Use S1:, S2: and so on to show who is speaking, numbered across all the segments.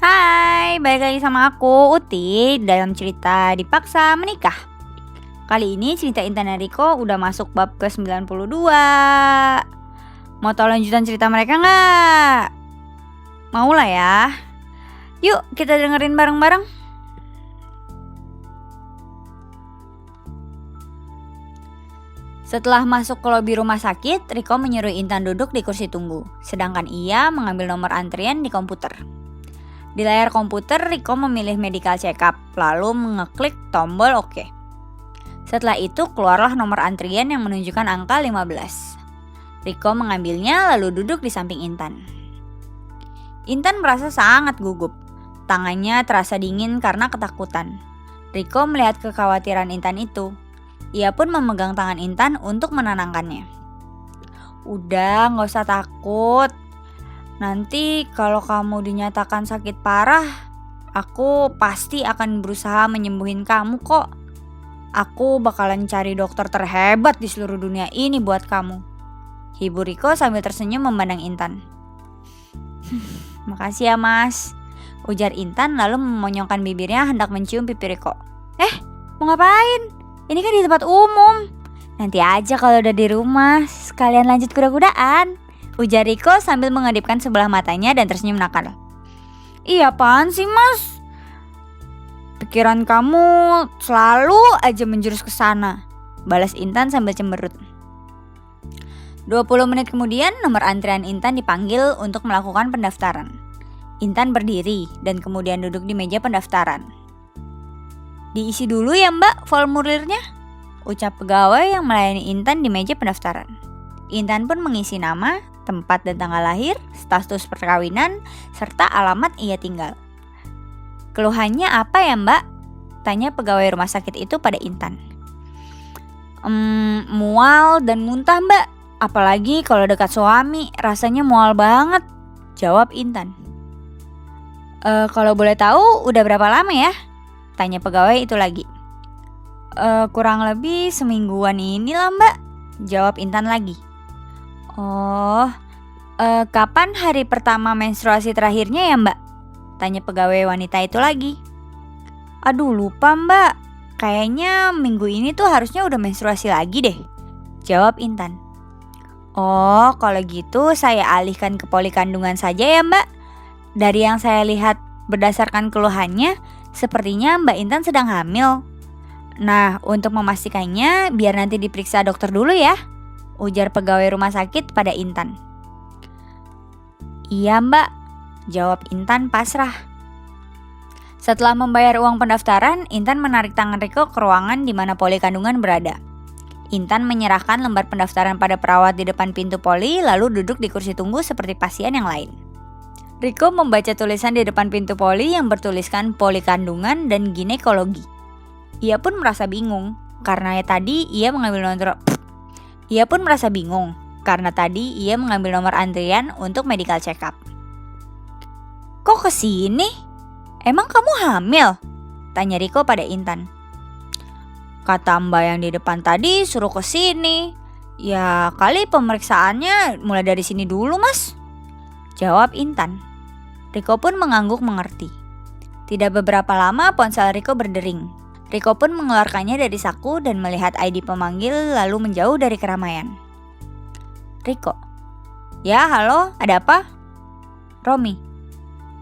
S1: Hai, balik lagi sama aku, Uti, dalam cerita Dipaksa Menikah. Kali ini cerita Intan dan Riko udah masuk bab ke-92. Mau tau lanjutan cerita mereka nggak? Mau lah ya. Yuk kita dengerin bareng-bareng. Setelah masuk ke lobi rumah sakit, Riko menyuruh Intan duduk di kursi tunggu, sedangkan ia mengambil nomor antrian di komputer. Di layar komputer, Riko memilih medical check-up, lalu mengeklik tombol OK. Setelah itu, keluarlah nomor antrian yang menunjukkan angka 15. Riko mengambilnya lalu duduk di samping Intan. Intan merasa sangat gugup. Tangannya terasa dingin karena ketakutan. Riko melihat kekhawatiran Intan itu. Ia pun memegang tangan Intan untuk menenangkannya. Udah, gak usah takut. Nanti kalau kamu dinyatakan sakit parah, aku pasti akan berusaha menyembuhin kamu kok. Aku bakalan cari dokter terhebat di seluruh dunia ini buat kamu. Hibur Riko sambil tersenyum memandang Intan. Makasih ya mas, ujar Intan lalu memonyongkan bibirnya hendak mencium pipi Riko. Mau ngapain? Ini kan di tempat umum. Nanti aja kalau udah di rumah, sekalian lanjut kuda-kudaan, ujar Riko sambil mengedipkan sebelah matanya dan tersenyum nakal. Iya apaan sih mas? Pikiran kamu selalu aja menjurus ke sana, balas Intan sambil cemberut. 20 menit kemudian nomor antrian Intan dipanggil untuk melakukan pendaftaran. Intan berdiri dan kemudian duduk di meja pendaftaran. Diisi dulu ya mbak formulirnya, ucap pegawai yang melayani Intan di meja pendaftaran. Intan pun mengisi nama, tempat dan tanggal lahir, status perkawinan, serta alamat ia tinggal. Keluhannya apa ya mbak? Tanya pegawai rumah sakit itu pada Intan. Mual dan muntah mbak, apalagi kalau dekat suami, rasanya mual banget, jawab Intan. Kalau boleh tahu udah berapa lama ya? Tanya pegawai itu lagi. Kurang lebih semingguan inilah mbak, jawab Intan lagi. Oh, kapan hari pertama menstruasi terakhirnya ya mbak? Tanya pegawai wanita itu lagi. Aduh lupa mbak, kayaknya minggu ini tuh harusnya udah menstruasi lagi deh, jawab Intan. Oh kalau gitu saya alihkan ke poli kandungan saja ya mbak. Dari yang saya lihat berdasarkan keluhannya, sepertinya mbak Intan sedang hamil. Nah untuk memastikannya biar nanti diperiksa dokter dulu ya, ujar pegawai rumah sakit pada Intan. Iya mbak, jawab Intan pasrah. Setelah membayar uang pendaftaran, Intan menarik tangan Riko ke ruangan di mana poli kandungan berada. Intan menyerahkan lembar pendaftaran pada perawat di depan pintu poli lalu duduk di kursi tunggu seperti pasien yang lain. Riko membaca tulisan di depan pintu poli yang bertuliskan poli kandungan dan ginekologi. Ia pun merasa bingung karena tadi ia mengambil nomor antrian untuk medical check-up. Kok kesini? Emang kamu hamil? Tanya Riko pada Intan. Kata mbak yang di depan tadi suruh kesini. Ya kali pemeriksaannya mulai dari sini dulu mas, jawab Intan. Riko pun mengangguk mengerti. Tidak beberapa lama ponsel Riko berdering. Riko pun mengeluarkannya dari saku dan melihat ID pemanggil lalu menjauh dari keramaian. Riko. Ya halo, ada apa? Romi.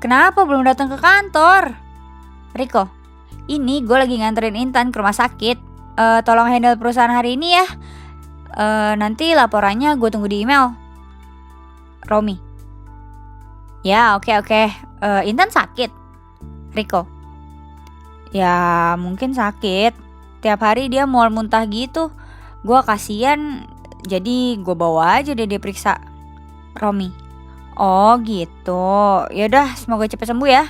S1: Kenapa belum datang ke kantor? Riko. Ini gue lagi nganterin Intan ke rumah sakit. Tolong handle perusahaan hari ini ya. Nanti laporannya gue tunggu di email. Romi. Ya oke. Intan sakit? Riko. Ya mungkin sakit. Tiap hari dia mual muntah gitu. Gue kasihan, jadi gue bawa aja deh dia periksa. Romi. Oh gitu. Yaudah semoga cepat sembuh ya.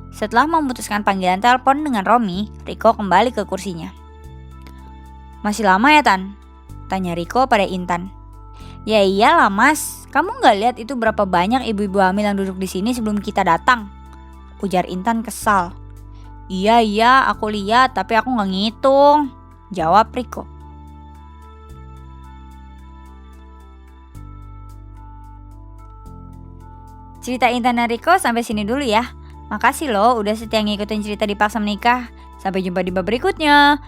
S1: Setelah memutuskan panggilan telepon dengan Romi, Riko kembali ke kursinya. Masih lama ya Tan? Tanya Riko pada Intan. Ya iyalah mas, kamu gak lihat itu berapa banyak ibu-ibu hamil yang duduk di sini sebelum kita datang? Ujar Intan kesal. Iya aku lihat tapi aku gak ngitung, jawab Riko. Cerita Intan dan Riko sampai sini dulu ya. Makasih loh udah setia ngikutin cerita Dipaksa Menikah. Sampai jumpa di bab berikutnya.